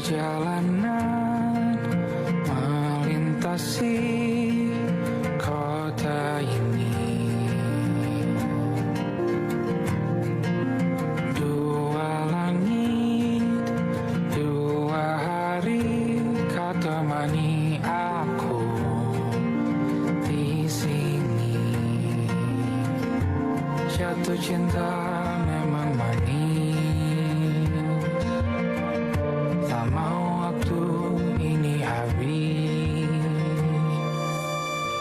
Perjalanan melintasi kota ini, dua langit, dua hari kau temani aku di sini. Jatuh cinta memang manis, tak mau waktu ini habis.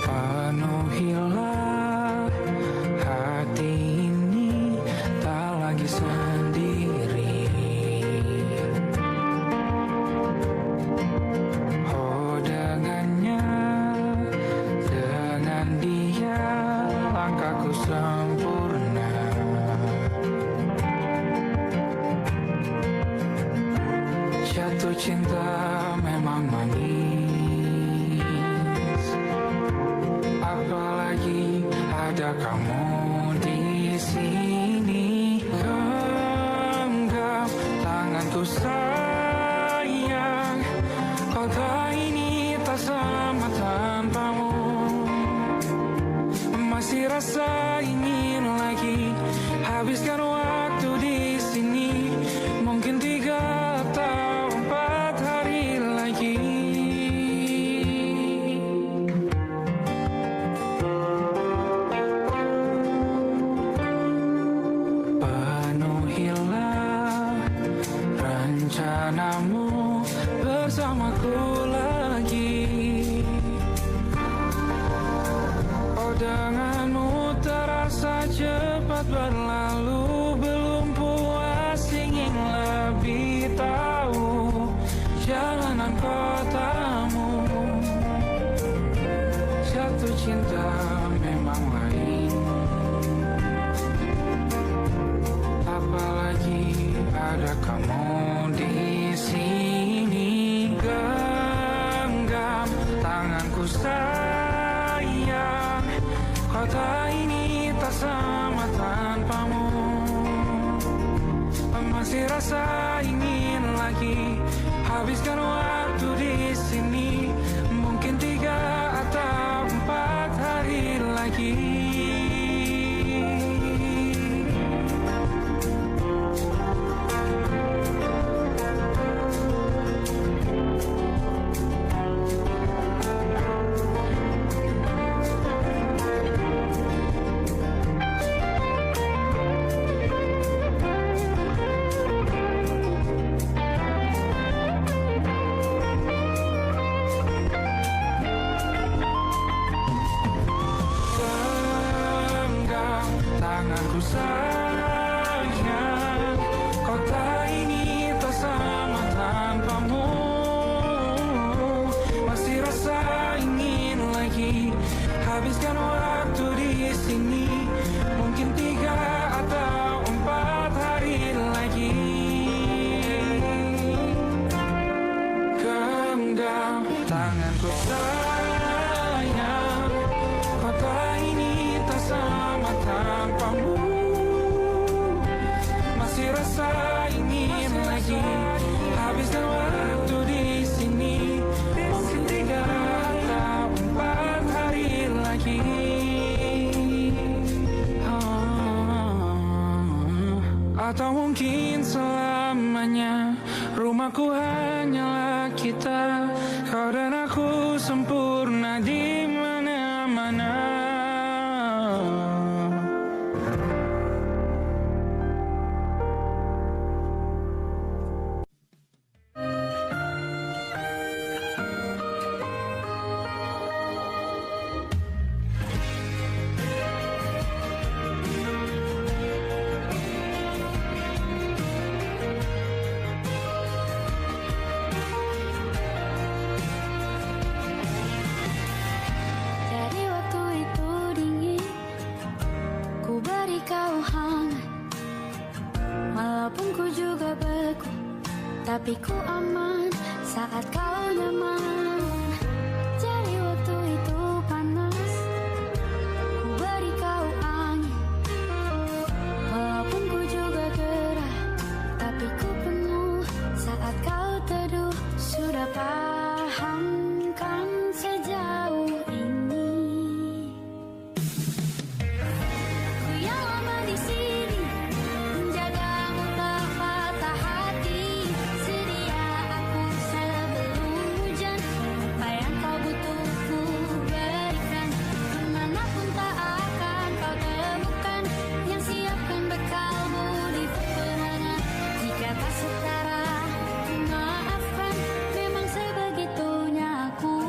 Penuhilah hati ini, tak lagi sendiri. Oh dengannya, dengan dia langkahku sempurna. Jatuh cinta memang manis, apalagi ada kamu di sini. Genggam tanganku sayang, kota ini tak sama tanpamu. Masih rasa ingin lagi habiskan waktu di sini. Mungkin 3 atau 4 hari lagi. Penuhilah rencanamu bersamaku lagi. Oh denganmu terasa cepat berlalu. Belum puas ingin lebih tahu jalanan kotamu. Jatuh cinta memang lain, apalagi ada kamu di sini. Genggam tanganku sayang, kota ini tak sama tanpamu. Masih rasa ingin lagi habiskan waktu di sini. Mungkin 3 atau 4 hari lagi. Tanganku sayang, kota ini tak sama tanpamu. Masih rasa ingin lagi habiskan waktu di sini. Mungkin 3 atau 4 hari lagi. Genggam tanganku sayang, kota ini tak sama tanpamu. Masih rasa ingin lagi habiskan waktu di sini. Mungkin 3 atau 4 hari lagi. Atau mungkin selamanya. Rumahku hanyalah kita, kau dan aku sempurna di mana-mana. Walaupun ku juga beku, tapi ku aman saat kau nyaman. Jadi waktu itu panas, ku beri kau angin. Walaupun ku juga gerah, tapi ku penuh saat kau teduh. Sudah paham kan sejauh ini. Ku yang lama di sini, menjagamu tak patah hati. Sedia aku sebelum hujan, apa yang kau butuh ku berikan. Kemanapun tak akan kau temukan, yang siapkan bekalmu di peperangan. Jika tak setara, ku maafkan, memang sebegitunya aku.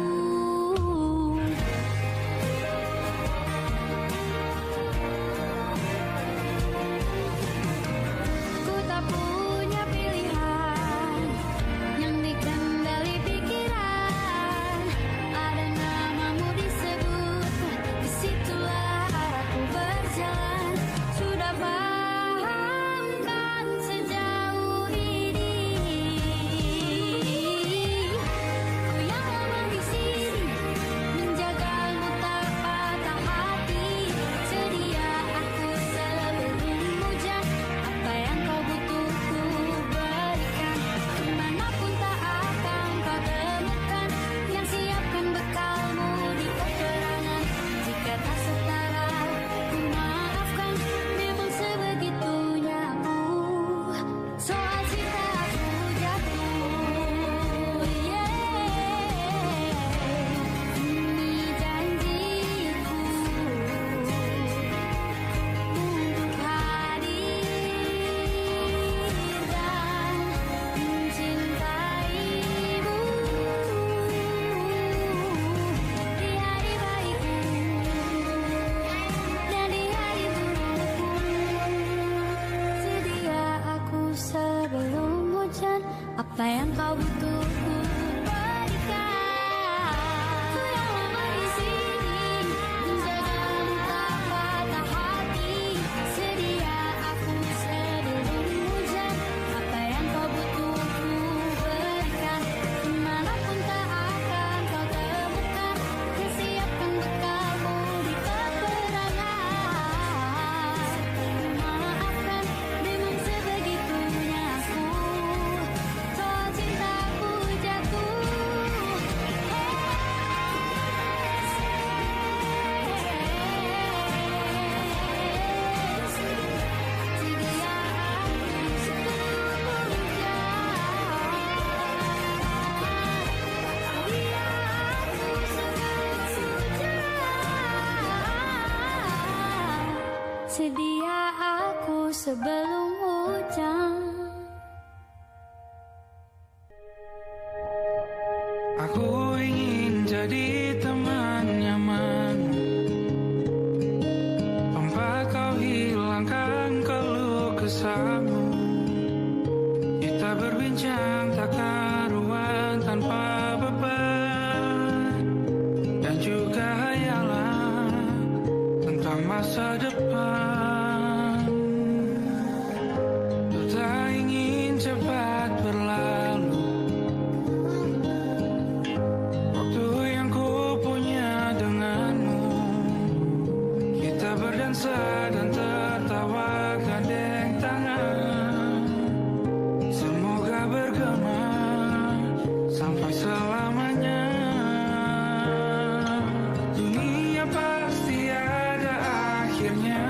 Ku tak punya pilihan yang dikendali pikiran. Ada namamu disebut, disitulah arahku berjalan. Sudah paham kan sejauh ini. Ku yang lama di sini, menjagamu tak patah hati. Sedia aku sebelum hujan, apa yang kau butuh ku berikan. Kemanapun tak akan kau temukan, yang siapkan bekalmu di peperangan. Jika tak setara, ku maafkan, memang sebegitunya aku. Soal cinta aku jatuh, ini janjiku untuk hadir dan mencintaimu di hari baikku dan di hari burukku. Sedia aku sebelum hujan, apa yang kau butuh ku berikan. Ku yang lama di sini, menjagamu tak patah hati. Sedia aku sebelum hujan, apa yang kau butuh ku berikan. Kemanapun tak akan kau temukan, yang siapkan bekalmu di peperangan. Maafkan, memang sebegitunya aku. Soal cintaku jatuh, sedia aku sebelum hujan. Sedia aku sebelum hujan. Aku ingin jadi teman nyaman, tempat kau hilangkan keluh kesahmu. Kita berbincang tak karuan tanpa beban, dan juga hayalan tentang masa depan. Ku tak ingin cepat berlalu, waktu yang ku punya denganmu. Kita berdansa dan tertawa gandeng tangan. Semoga bergema sampai selamanya. Dunia pasti ada akhirnya.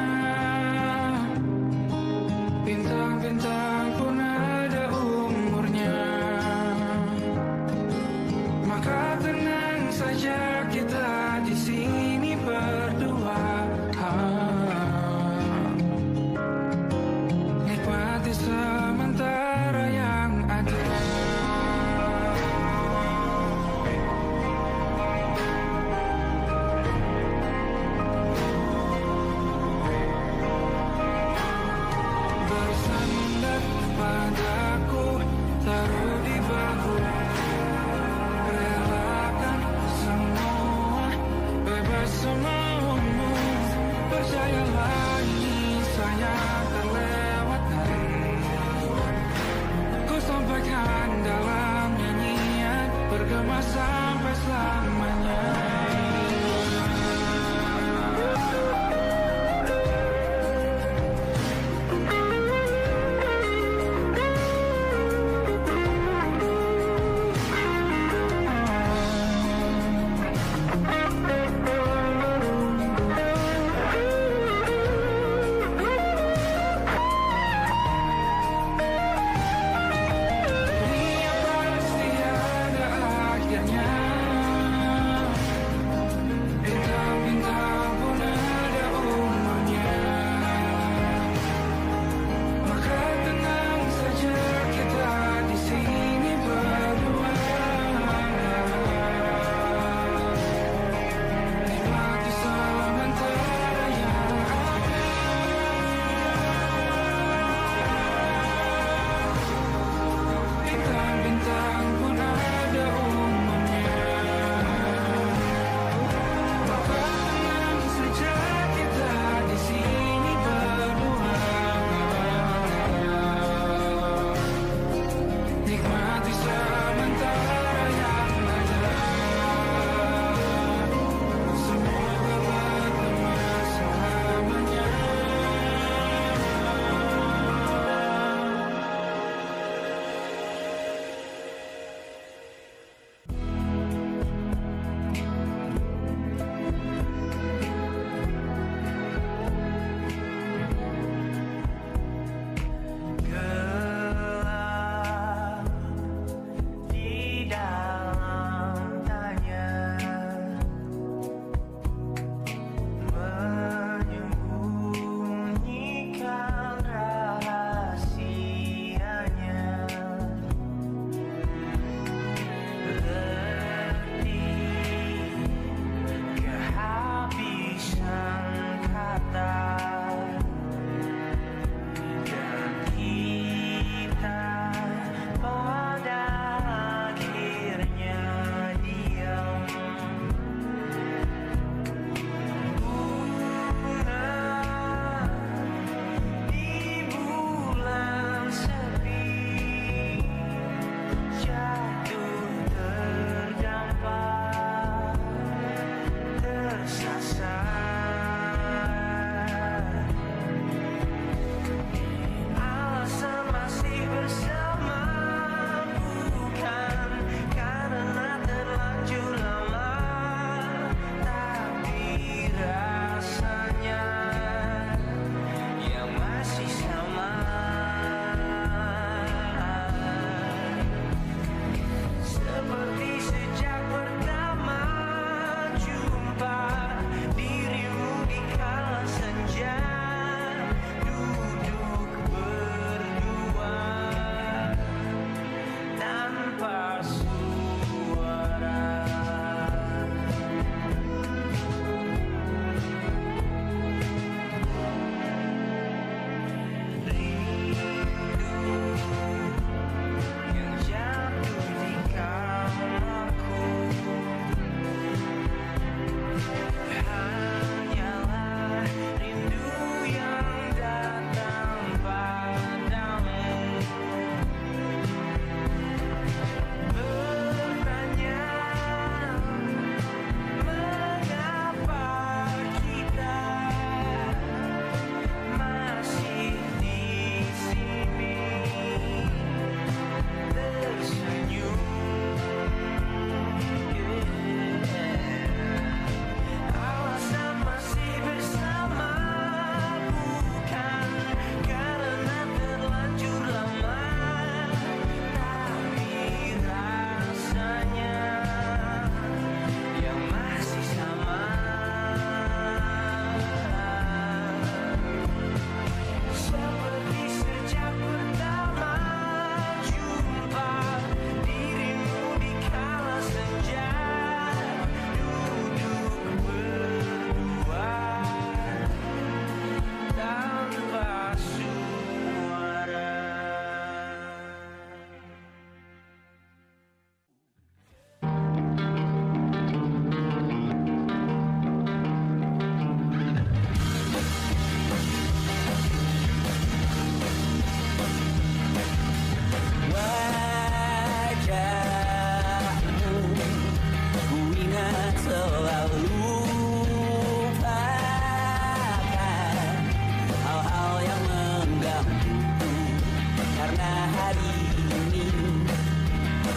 hari ini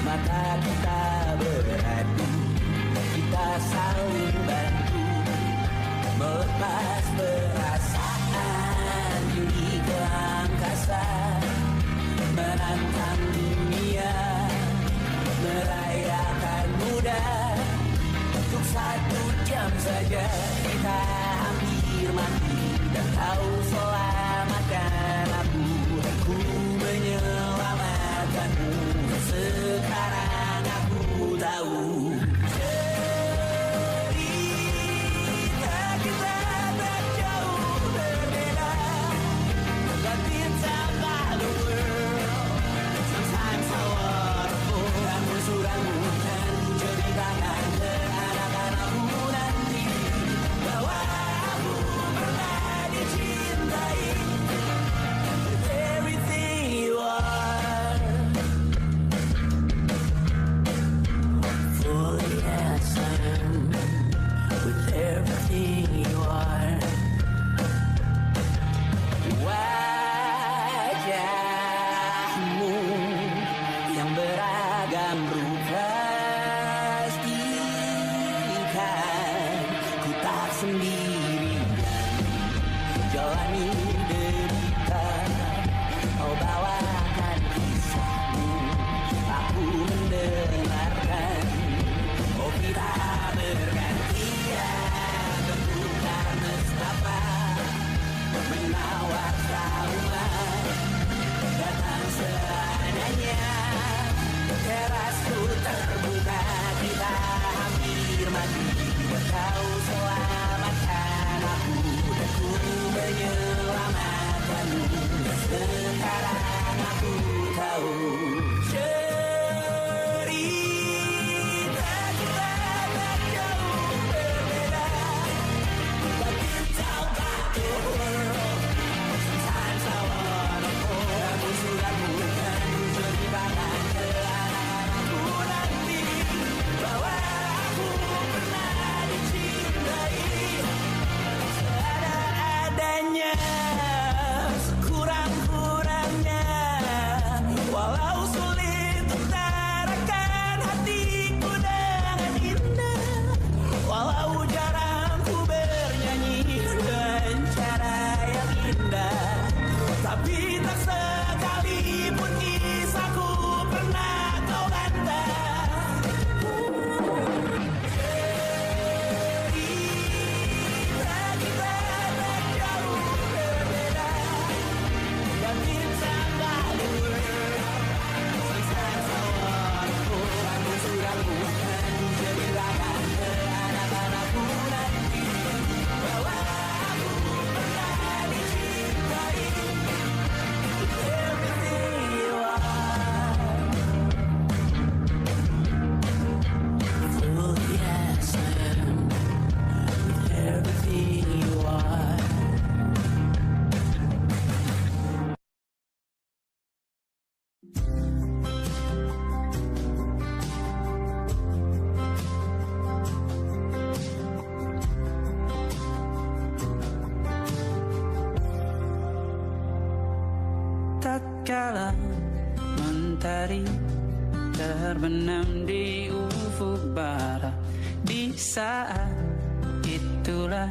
mata kita beradu, kita saling bantu melepas perasaan tinggi ke angkasa, menantang dunia, merayakan muda. Untuk 1 jam saja kita hampir mati, dan kau selamatkan aku, dan ku menyelamatkanmu. Sekarang aku tahu cerita kita tak jauh berbeda, but it's about the world. Sometimes I waterfall, ramu-ramu dan ceritakan ke anak-anakku nanti bahwa aku pernah dicintai with everything you are. Fully as I am, with everything you are. Wajahmu yang beragam rupa pastikan ku tak sendiri jalani derita. Kau bawakan kisahmu, aku mendengarkan. Oh kita bergantian bertukar nestapa, menawar trauma datang seadanya. Terasku terbuka, kita hampir mati, kau selamatkan aku, dan ku menyelamatkanmu. Sekarang aku tahu cerita kita tak jauh berbeda, but it's about the world. Sometimes I wanna fall, ramu-ramu dan ceritakan ke anak-anakku nanti bahwa aku pernah dicintai seadanya, sekurang-kurangnya. Walau sulit utarakan hatiku dengan indah, walau jarang ku bernyanyi dengan cara yang indah, tapi tak sekalipun kisahku pernah kau bantah. Cerita kita tak jauh berbeda, but it's about the world. Sometimes I wanna fall, ramu-ramu dan ceritakan ke anak-anakku nanti bahwa aku pernah dicintai with everything you are. Fully as I am, with everything you are. Tatkala mentari terbenam di ufuk barat, di saat itulah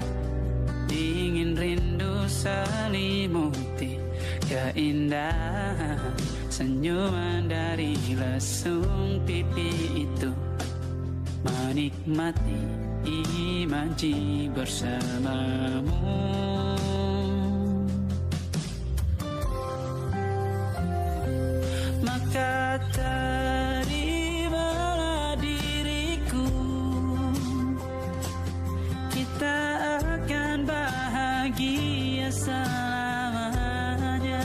dingin rindu selimuti keindahan senyuman dari lesung pipi itu, menikmati imaji bersamamu. Maka terimalah diriku, kita akan bahagia selamanya.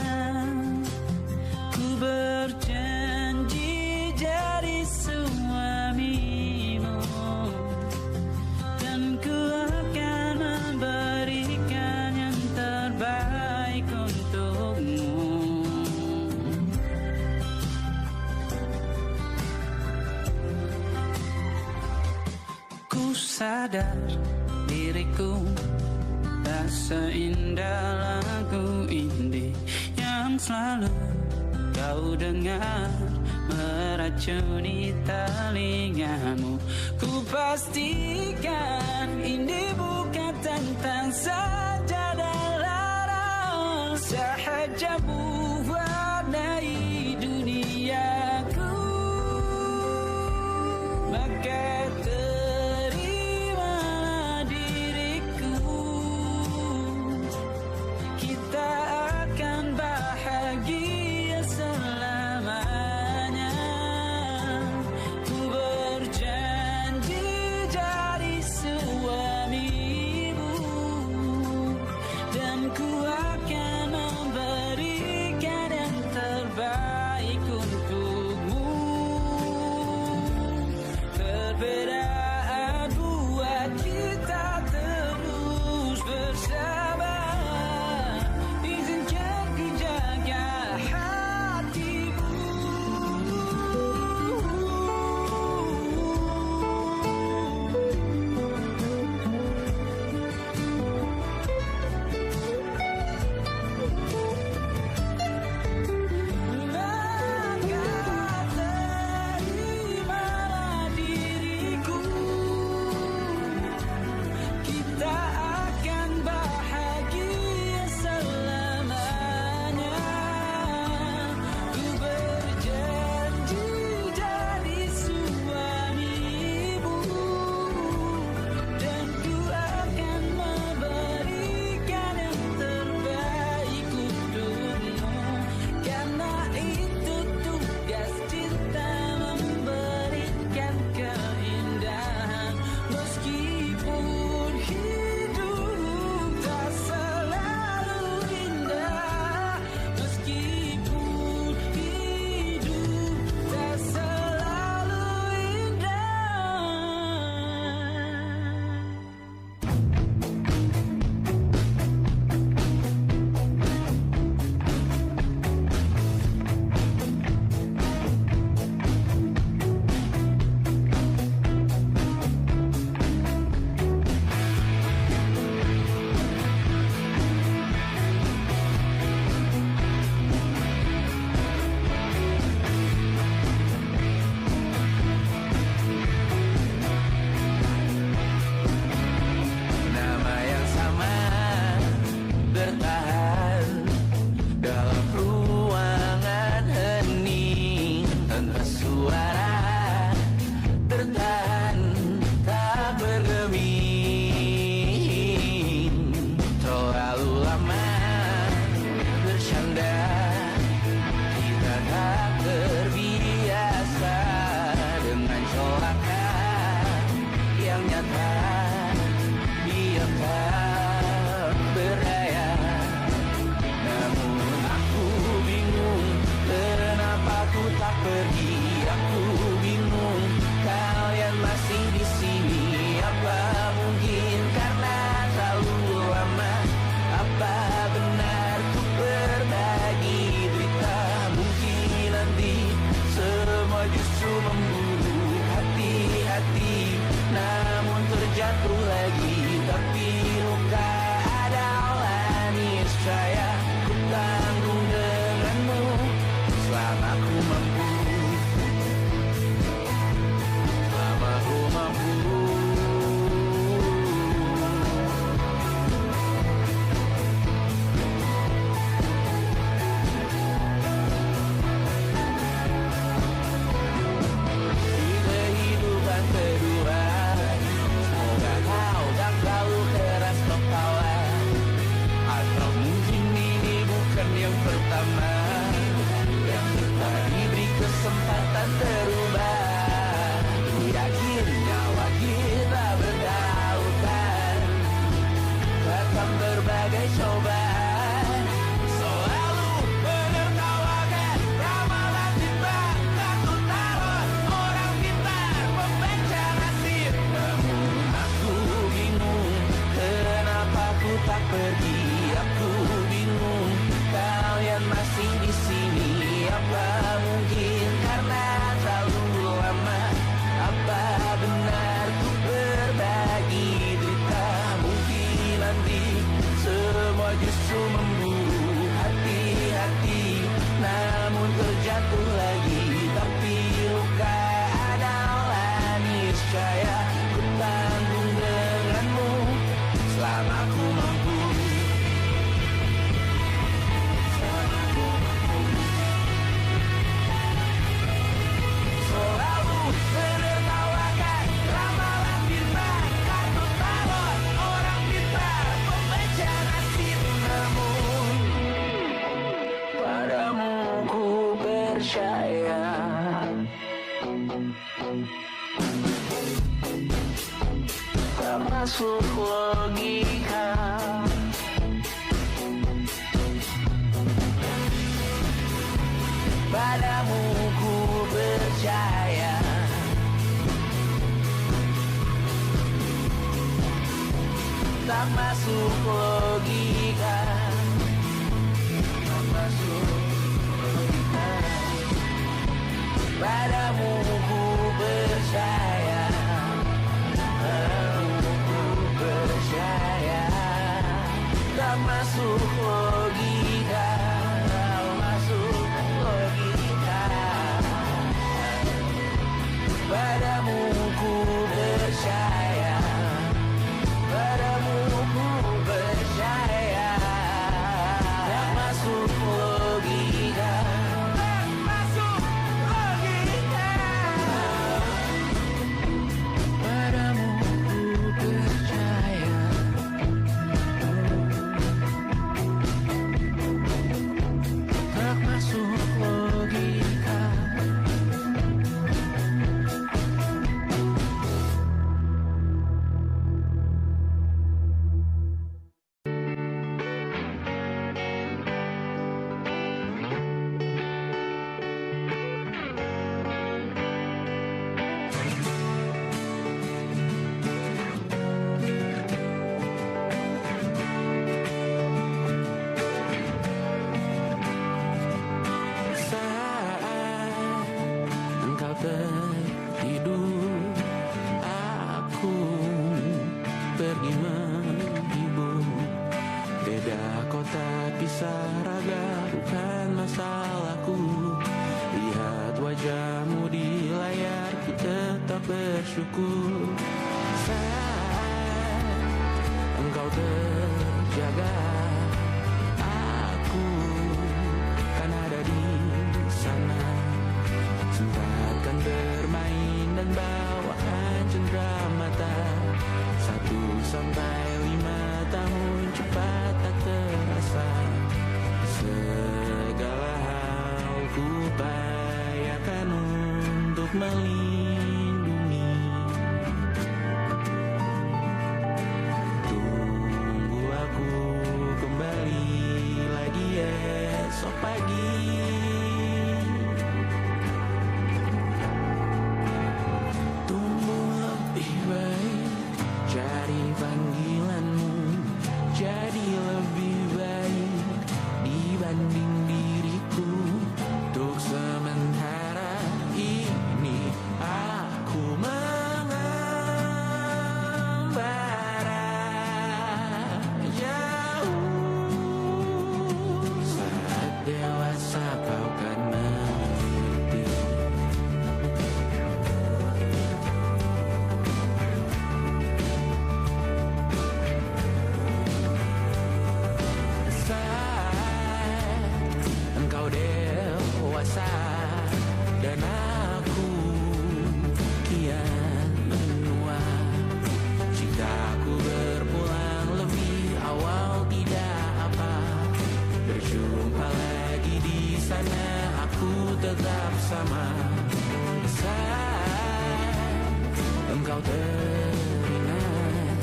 Ku berjanji jadi suamimu, dan ku akan memberikan yang terbaik untukmu. Ku sadar diriku tak seindah lagu indie yang selalu kau dengar meracuni telingamu. Ku pastikan ini bukan tentang saja dan larang, sahaja mewarnai duniaku. Maka terimalah diriku, kita akan bahagia selamanya. Ku berjanji jadi suamimu, dan ku akan memberikan yang terbaik untukmu. Perbedaan buat kita terus bersama. Izinkan ku jaga hatimu. Maka terimalah diriku, kita akan bahagia selamanya. Ku berjanji jadi suamimu, dan ku akan memberikan yang terbaik untukmu. Karena itu tugas cinta, memberikan keindahan. Meskipun hidup tak selalu indah, meskipun hidup tak selalu indah. Nama yang sama bertahan dalam ruangan hening, tanpa suara tertahan tak bergeming. Terlalu lama bercanda, kita tak terbiasa dengan celaka yang nyata. Diam tak berdaya, namun aku bingung kenapa ku tak pergi. Aku bingung kalian masih di sini. Apa mungkin karena terlalu lama? Apa benar ku berbagi berita? Mungkin nanti semua justru memburu hati-hati, namun terjatuh lagi. Tapi luka adalah niscaya ku tanggung denganmu selama ku mampu. percaya. Tak masuk logika. Padamu ku percaya. Tak masuk logika. Tak masuk logika. Padamu ku percaya. Padamu ku percaya. Tak masuk logika. Tak masuk logika. Padamu ku percaya. Padamu ku percaya. Tak masuk logika. Tak masuk logika. Padamu ku percaya. Tak masuk logika. Saat engkau tertidur, aku pergi menghibur. Beda kota pisah raga bukan masalahku. Lihat wajahmu di layar, ku tetap bersyukur. Saat engkau terjaga, aku kan ada di sana. Sempatkan bermain dan bawakan cendera mata. 1-5 tahun cepat tak terasa. Segala hal ku upayakan untuk melindungi. Tunggu aku kembali lagi esok pagi. Tumbuh lebih baik, cari panggilanmu. Jadi lebih baik dibanding diriku. Untuk sementara ini aku mengembara jauh. Saat dewasa kau kan mengerti. Saat engkau dewasa dan aku kian menua. Cintaku berpulang lebih awal tidak apa. Berjumpa lagi di sana, aku tetap sama. Saat engkau teringat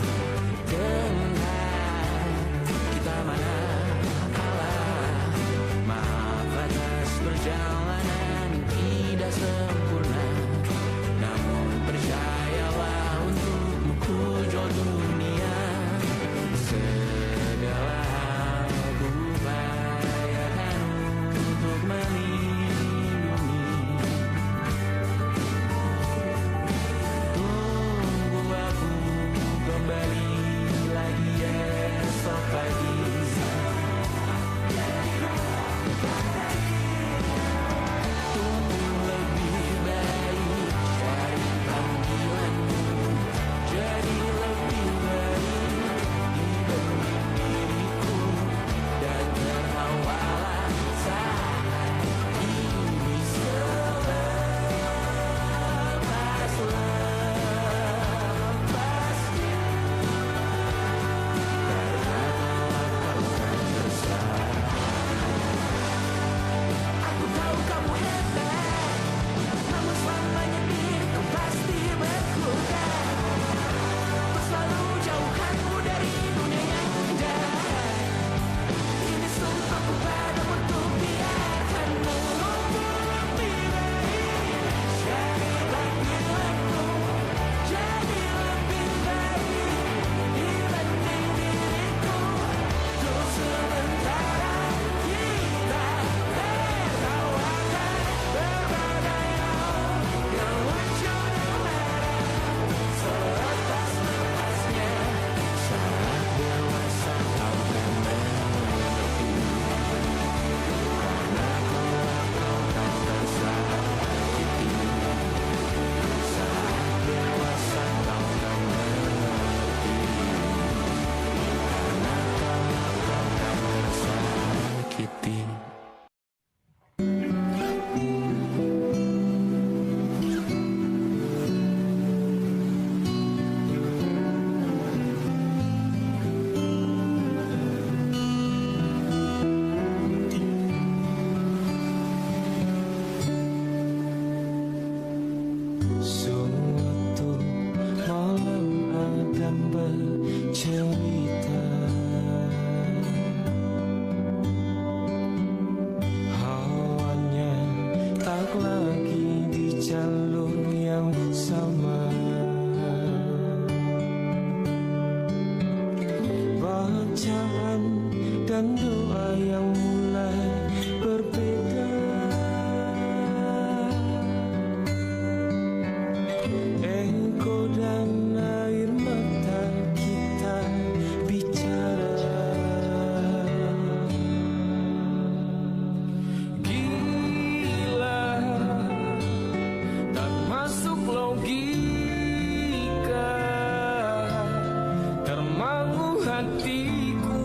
dengan kita mana kalah. Maaf atas perjalanan tidak sempurna, namun percayalah untukmu ku jual dunia. Segala hal ku upayakan untuk melindungi. Tunggu melangkah lagi di jalur yang sama. Bacaan dan doa yang mulai berbeda. Engkau dan air mata kita bicara. Gila, tak masuk logika, termangu hatiku.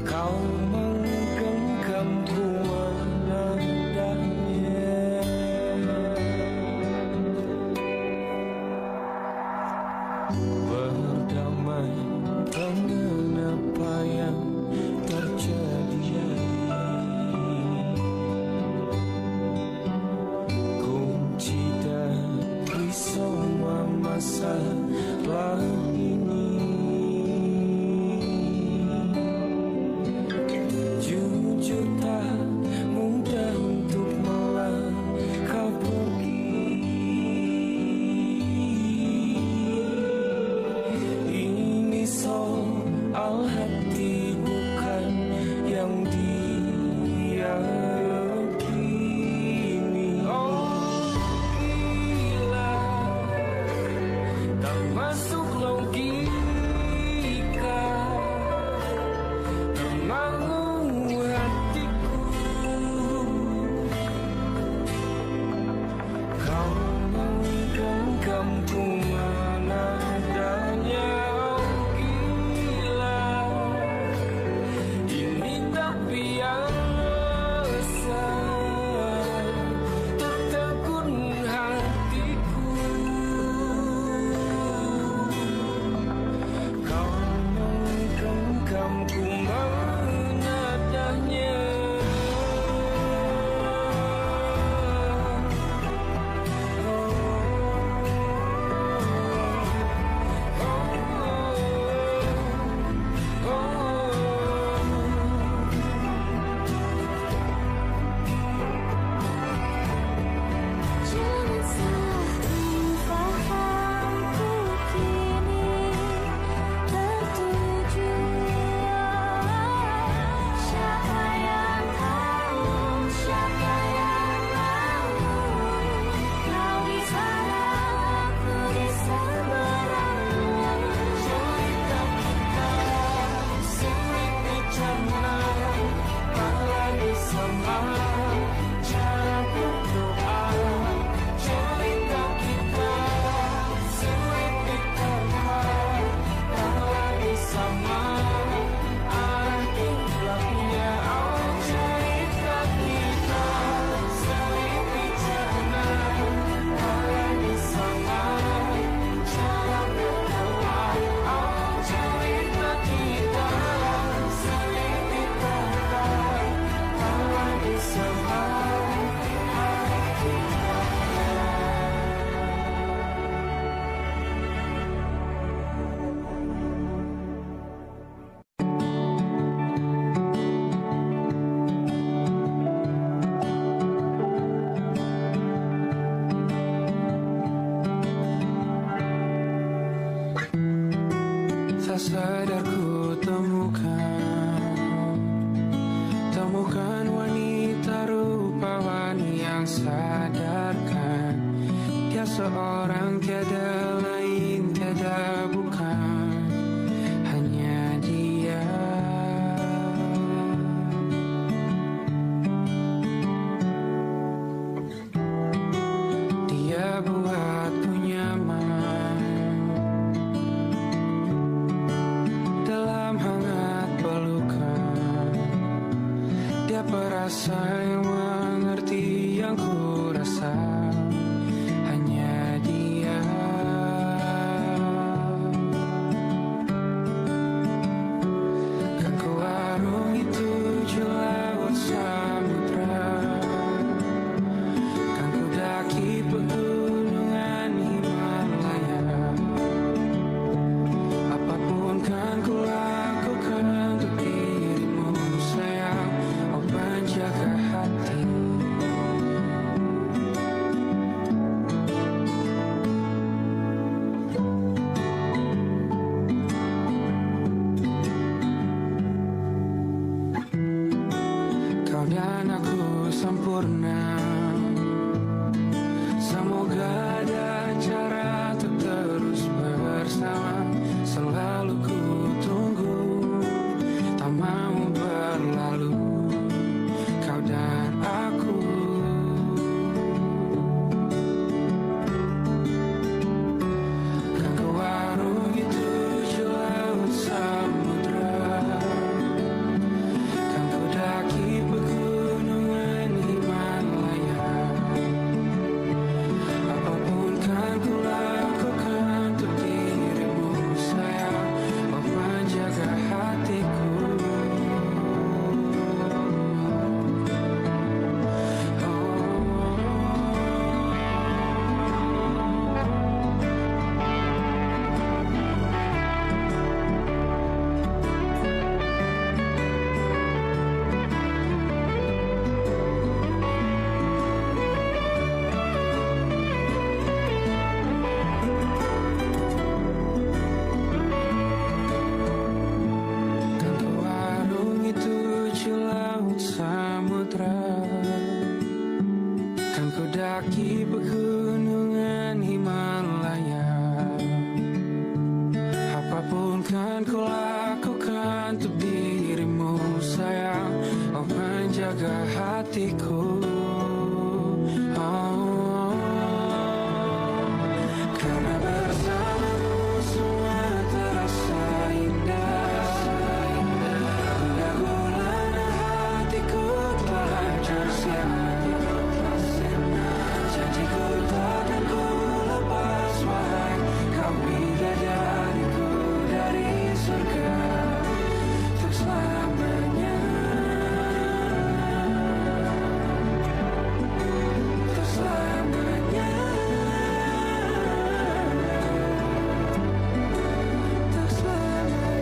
Kau menggenggamku menandanya. Berdamai dengan apa yang terjadi. Kunci dari semua masalah ini. Jujur tak mudah untuk melangkah pergi. Ini soal hati bukan yang diyakini. Oh gila, tak masuk logika, termangu hatiku. Kau menggenggamku menandanya. Oh gila, ini tak biasa, tertegun hatiku. Kau menggenggamku menadahnya. Jangan saling fahamku kini tertuju. Siapa yang tahu, siapa yang mahu. Kau di sana, aku di seberangnya. Cerita kita sulit dicerna, tak lagi sama cara berdoa. Cerita kita sulit diterima, tak lagi sama arah kiblatnya. Oh cerita kita sulit dicerna, tak lagi sama cara berdoa. Oh cerita kita sulit diterima, tak lagi sama arah kiblatnya. Tak sadar ku temukan wanita rupawan yang sadarkan dia seorang, tiada lain, tiada bukan, hanya dia. Dia buatku nyaman dalam hangat pelukan. Dia perasa yang mengerti yang ku rasa, hanya dia. Kan ku arungi 7 laut samudra, kan ku daki pegunungan Himalaya. Apapun kan ku lakukan untuk dirimu sayang. dan aku sempurna. Semoga ada cara untuk terus bersama. Selalu ku tunggu, tak mau berlalu, kau dan aku. Kan ke warung itu laut samudra, kan ku daki pegunungan Himalaya. Apapun kan ku lakukan untuk dirimu sayang, oh menjaga hatiku. Kan ke warung itu laut samudra, kan ku daki pegunungan Himalaya. Apapun kan ku lakukan untuk dirimu sayang, oh menjaga hatiku. Oh, karena bersamamu semua terasa indah. Gundah gulana hatiku telah tersiap. Janjiku takkan ku lepas, wahai kau bidadariku dari surga untuk selamanya. Untuk selamanya. Untuk selamanya.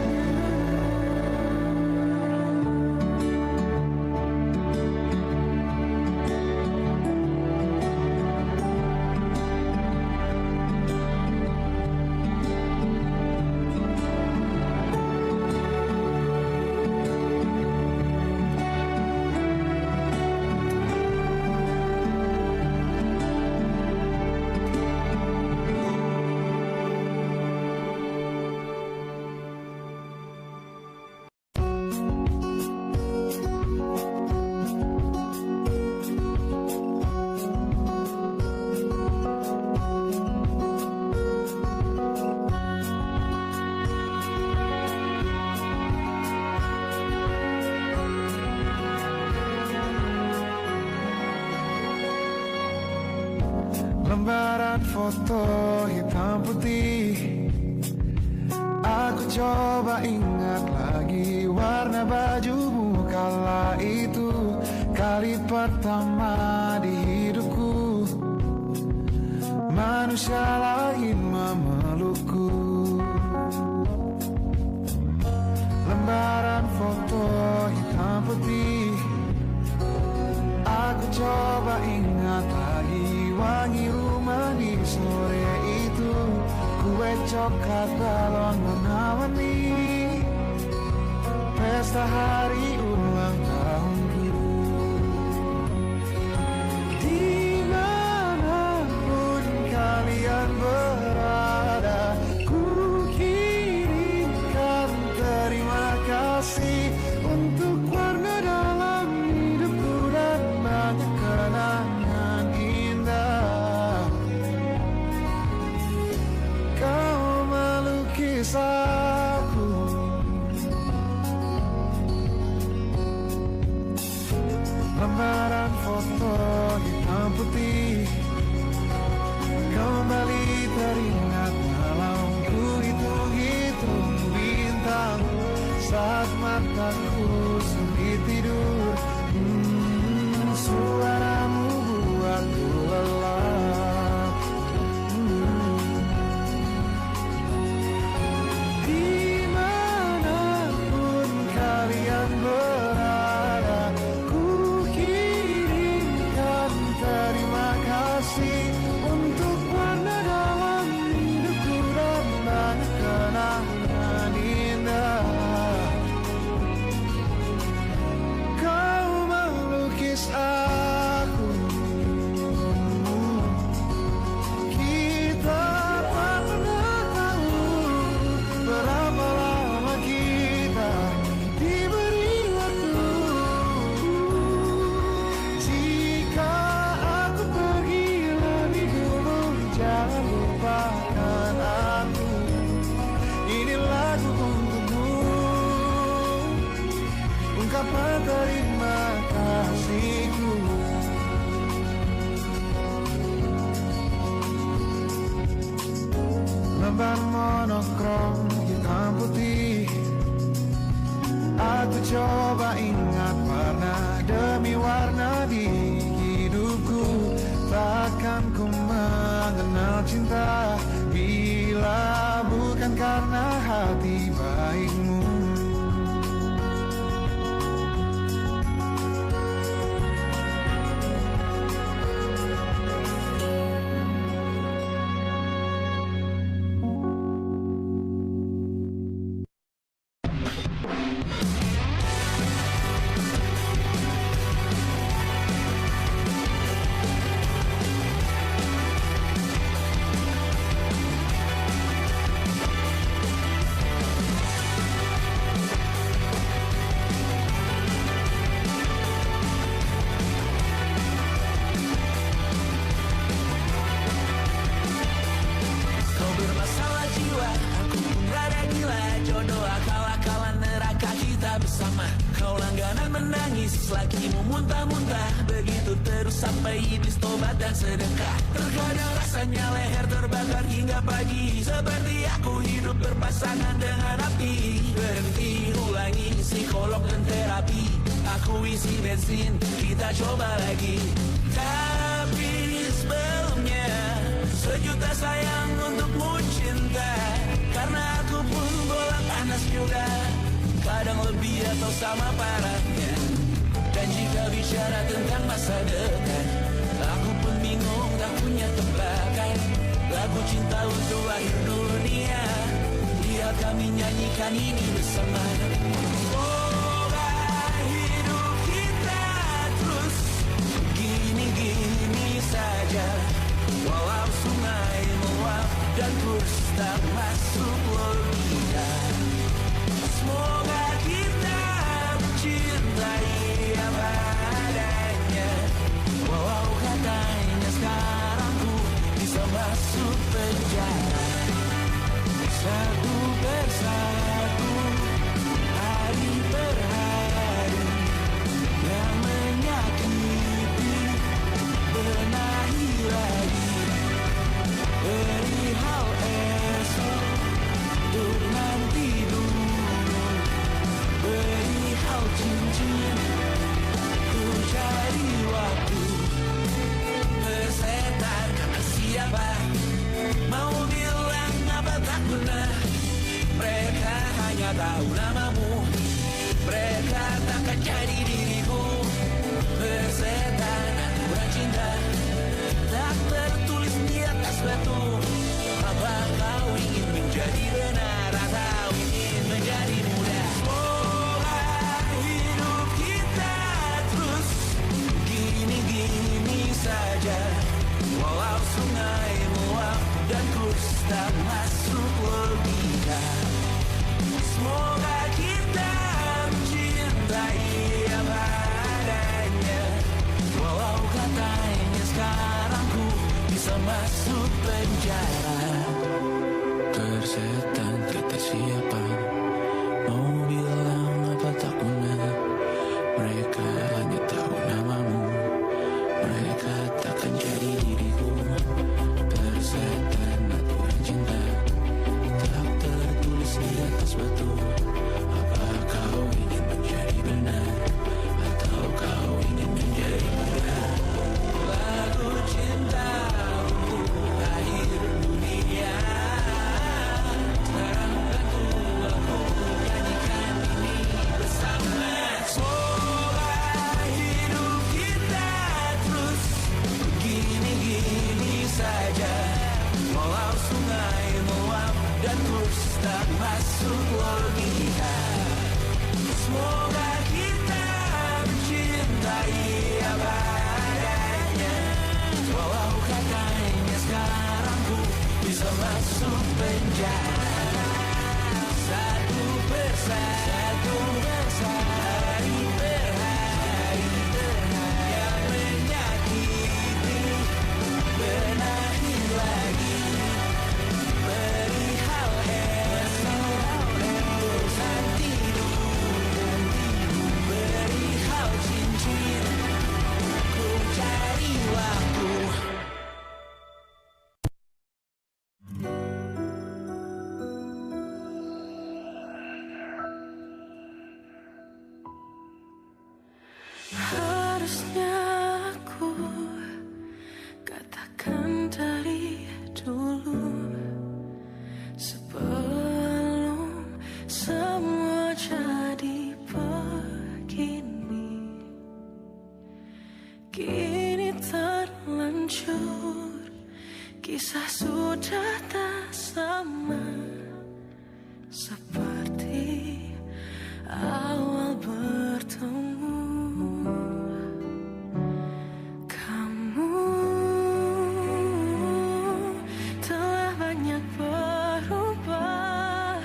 Lembaran foto hitam putih, aku coba ingat lagi warna bajumu kala itu. Kali pertama di hidupku, manusia lain memelukku. Lembaran foto hitam putih, aku coba ingat lagi wangi rumah di sore itu. Kue coklat balon warna-warni, pesta hari ulang tahunku. Dimanapun kalian berada, ku kirimkan terima kasih untuk warna dalam hidupku dan banyak kenangan indah. Kau melukis aku, lembaran foto hitam putih kembali teringat malam ku hitung-hitung bintang saat mataku sulit tidur. Suaramu buatku lelah. Dimanapun kalian berada, ku kirimkan terima kasih untuk warna dalam hidupku dan banyak kenangan indah. ban monokrom hitam putih. Aku coba ingat warna demi warna di hidupku. Takkan ku mengenal cinta bila bukan karena hati baikmu. Lakimu muntah-muntah, begitu terus sampai iblis tobat dan sedekah. Terkadang rasanya leher terbakar hingga pagi, seperti aku hidup berpasangan dengan api. Berhenti, ulangi psikolog dan terapi. Aku isi bensin, kita coba lagi. Tapi sebelumnya, sejuta sayang untukmu cinta. Karena aku pun bola panas juga, kadang lebih atau sama parahnya. Dan jika bicara tentang masa depan, aku pun bingung tak punya tebakan. Lagu cinta untuk akhir dunia, biar kami nyanyikan ini bersama. Semoga hidup kita terus gini-gini saja, walau sungai meluap dan kurs tak masuk logika. Semoga kita mencintai apa adanya, walau katanya sekarang ku bisa masuk penjara. Satu persatu, hari per hari, yang menyakiti benahi lagi. Perihal esok, untuk nanti dulu. Perihal cincin, ku cari waktu. Bersetan kata siapa, mau bilang apa tak guna. Mereka hanya tahu namamu, mereka takkan jadi diriku. Bersetan aturan cinta, tak tertulis di atas batu. Apa kau ingin menjadi benar atau ingin menjadi muda? Semoga hidup kita terus gini-gini saja, walau sungai meluap dan kurs tak masuk logika. Semoga kita mencintai apa adanya, walau katanya sekarang ku bisa masuk penjara. Tersetan kata siapa, mau bilang apa tak guna. Mereka hanya tahu namamu, mereka takkan jadi diriku. Tersetan aturan cinta, tak tertulis di atas batu. Apa kau ingin menjadi benar, atau kau ingin menjadi muda? Lagu cinta untuk akhir dunia, sekarang aku nyanyikan ini bersama. Semoga hidup kita terus gini-gini saja, walau sungai meluap dan kurs tak masuk logika. Semoga kita mencintai apa adanya, walau katanya sekarang ku bisa masuk penjara. Satu persatu, hari per hari, yang menyakiti benahi lagi. Perihal esok, untuk nanti dulu. Perihal cincin, ku cari waktu. Kini terlanjur, kisah sudah tak sama seperti awal bertemu. Kamu telah banyak berubah,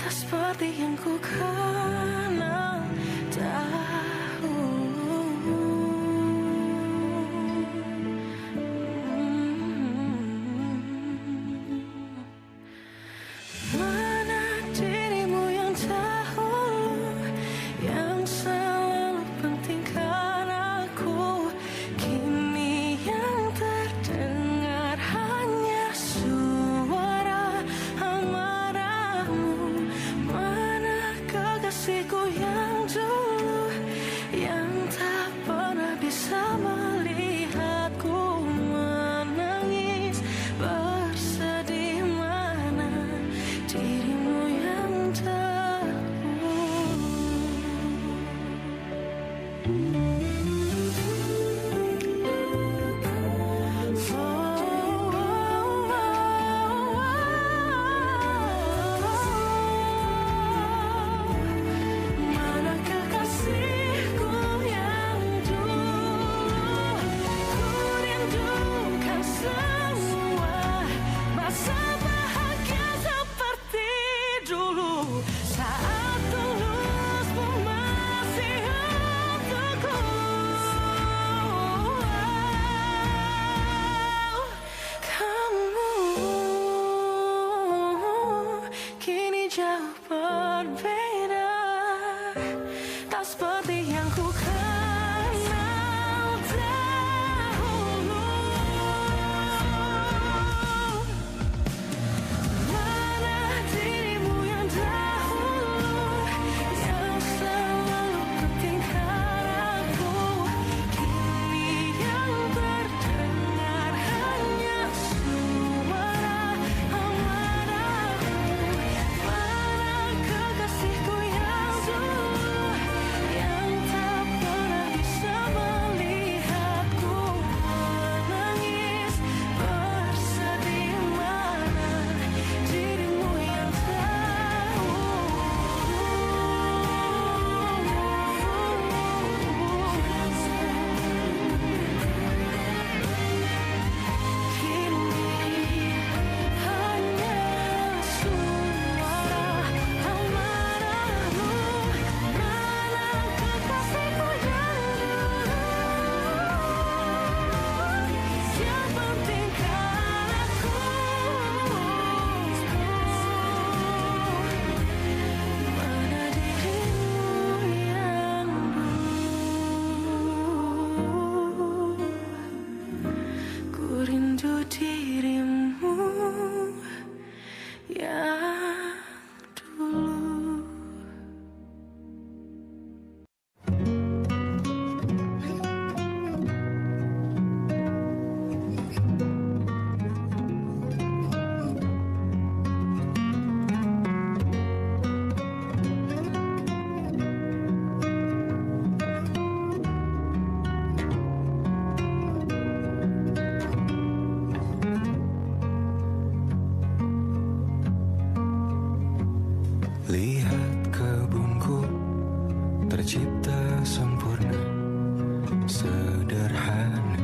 tak seperti yang ku kenal dahulu. Mana dirimu yang dahulu, yang selalu pentingkan aku. Kini yang terdengar hanya suara amarahmu. Mana kekasihku yang dulu, yang tak pernah bisa melihatku menangis bersedih. Mana dirimu yang dahulu. Mana kekasihku yang dulu, ku rindukan semua masa bahagia seperti dulu, saat tulusmu masih untukku. Kamu kini jauh berbeda, tak seperti yang ku kenal dahulu. Mana dirimu yang dahulu, yang selalu pentingkan aku. Kini yang terdengar hanya suara amarahmu. Mana kekasihku yang dulu, yang tak pernah bisa melihatku menangis bersedih. Mana dirimu yang kini hanya suara amarahmu. Mana kekasihku yang dulu, yang pentingkan aku. Mana dirimu yang dulu, ku rindu dirimu yang dulu. Lihat kebunku tercipta sempurna, sederhana,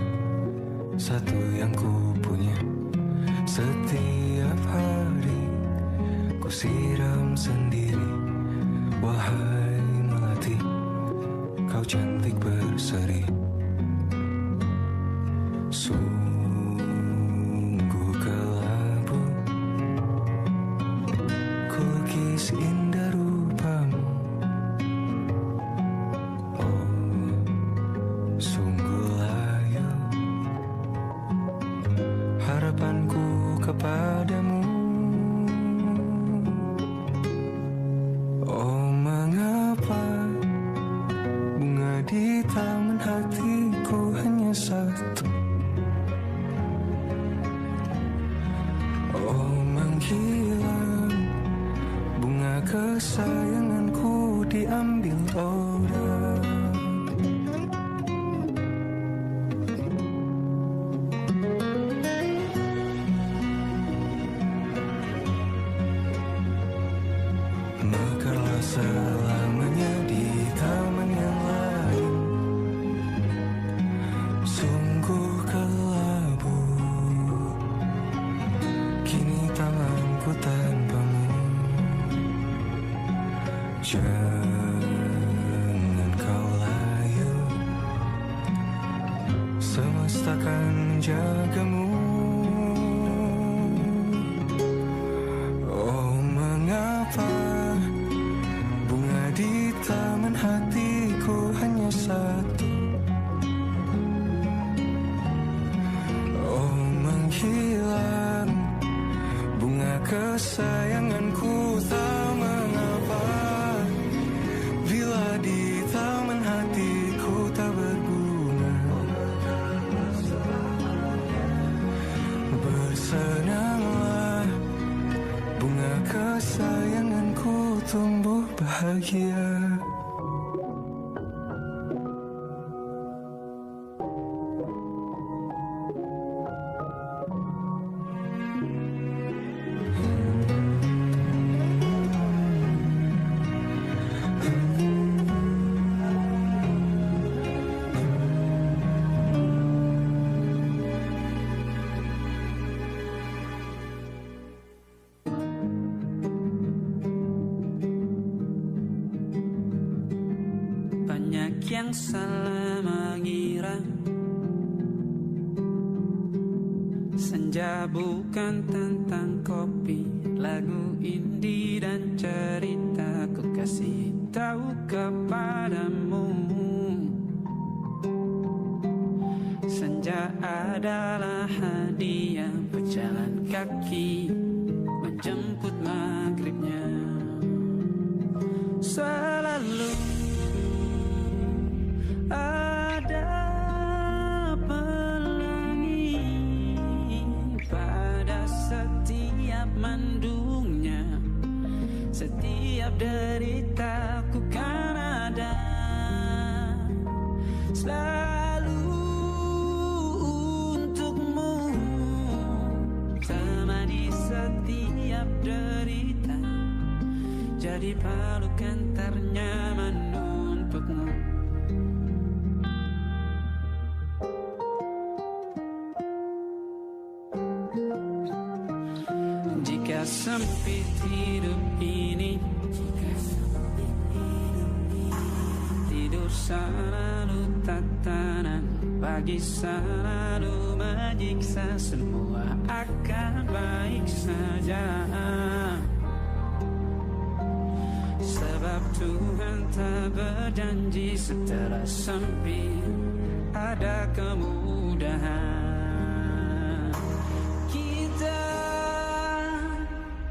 satu yang ku punya. Setiap hari ku siram sendiri. Wahai melati, kau cantik berseri. Sungguh kelabu kulukis indah rupamu. Oh, sungguh layu harapanku kepadamu. Oh, mengapa bunga di taman hatiku hanya satu? Oh, menghilang bunga kesayanganku diambil orang. takkan menjagamu. Oh, mengapa bunga di taman hatiku hanya satu? Oh, menghilang bunga kesayanganku, tak mengapa bila di taman hatiku tak berbunga. Bersenanglah bunga kesayanganku tumbuh bahagia. Banyak yang salah mengira senja bukan tentang kopi, lagu indie dan cerita. Ku kasih tahu kepadamu, senja adalah hadiah berjalan kaki menjemput maghribnya. Selalu ada pelangi pada setiap mendungnya, setiap deritaku kan ada selalu untukmu, temani setiap derita, jadi pelukan ternyaman untukmu. Jika sempit hidup ini, tidur selalu tatanan, pagi selalu menyiksa, semua akan baik saja. Sebab Tuhan tak berjanji setelah sempit ada kemudahan.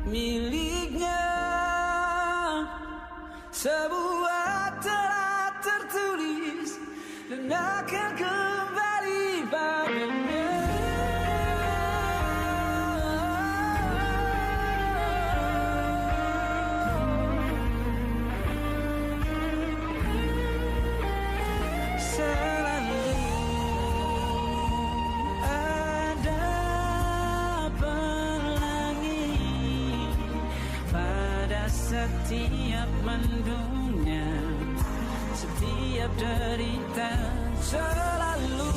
Miliknya sebuah telah tertulis dan akan kembali padanya. Selalu ada setiap mendungnya, setiap derita, selalu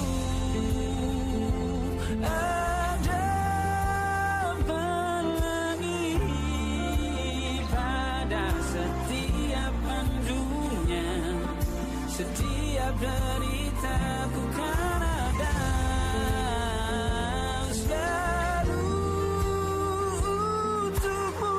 ada pelangi pada setiap mendungnya, setiap derita ku kan ada selalu untukmu,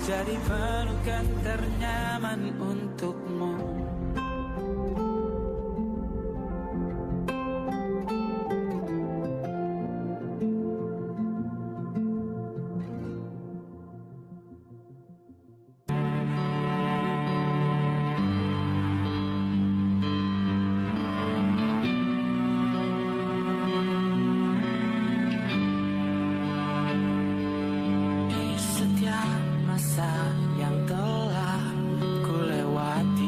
jadi pelukan ternyaman untukmu. Yang telah ku lewati,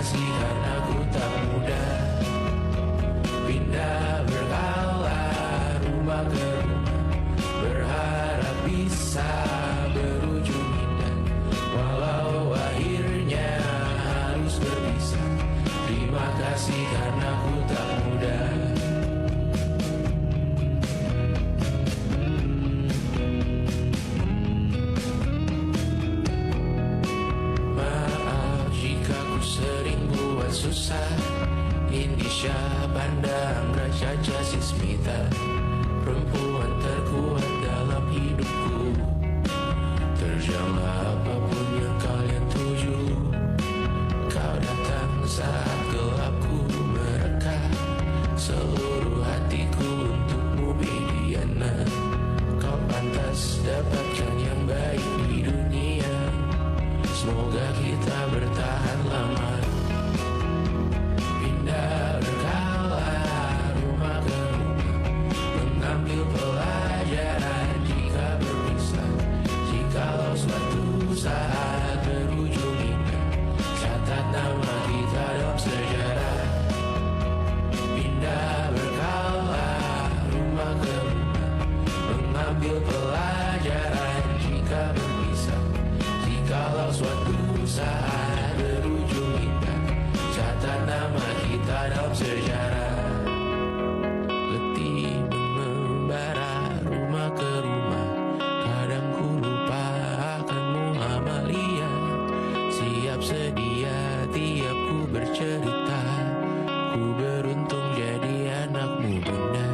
kasih karena ku tak muda. Pindah berkala rumah ke rumah, berharap bisa berujung indah. Walau akhirnya harus berpisah, terima kasih karena ku tak muda. Maaf jika ku sering buat susah. Indonesia pandang Raja Jasismita, perempuan terkuat dalam hidupku. Terjanglah apapun yang kalian tuju, kau datang saat gelapku mereka. Seluruh hatiku untukmu Bidiana, kau pantas dapatkan yang baik di dunia. Semoga kita bertahan lama. Pindah berkala rumah ke rumah, mengambil pelajaran jika berpisah. Jikalau suatu saat berujung indah, catat nama kita dalam sejarah. Pindah berkala rumah ke rumah, mengambil pelajaran jika berpisah. Jikalau suatu saat berujung indah, catat nama kita dalam sejarah. Letih mengembara rumah ke rumah, kadang ku lupa akanmu Amalia. Siap sedia tiap ku bercerita, ku beruntung jadi anakmu bunda.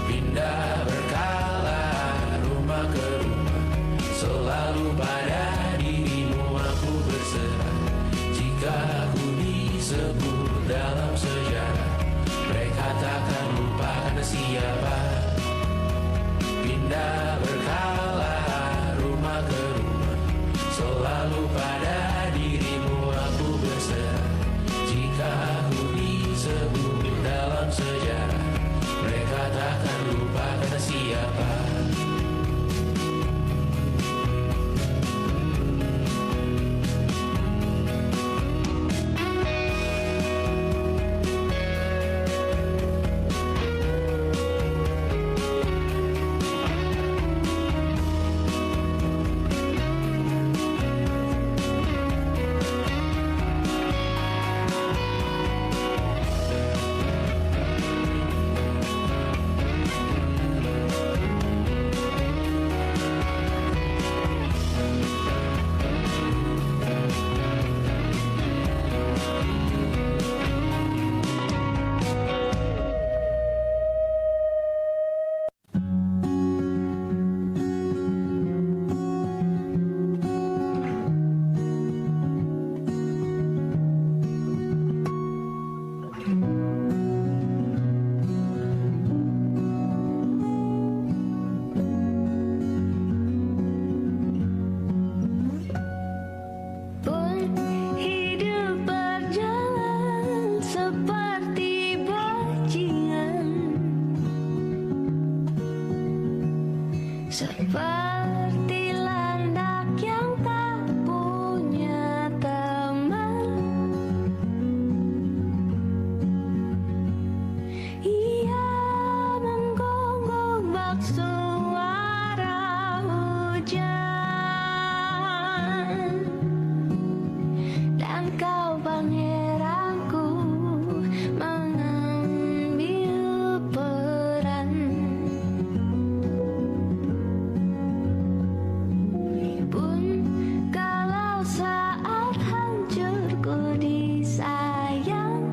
Pindah berkala rumah ke rumah, selalu pada dirimu aku berserah. Jika aku disebut dalam sejarah, mereka takkan lupa karena siapa. Pindah berkala rumah ke rumah, selalu pada dirimu aku berserah. Jika aku disebut dalam sejarah, mereka takkan lupa karena siapa. Seperti landak yang tak punya teman, ia menggonggong bak suara hujan. Dan kau pangeranku mengambil peran. Kalau saat hancurku disayang,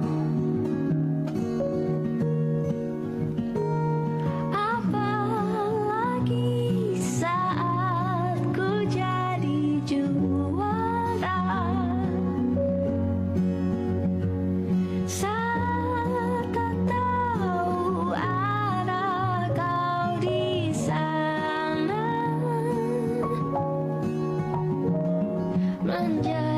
apalagi saat ku jadi juara. Saat tak tahu arah kau di sana, menjadi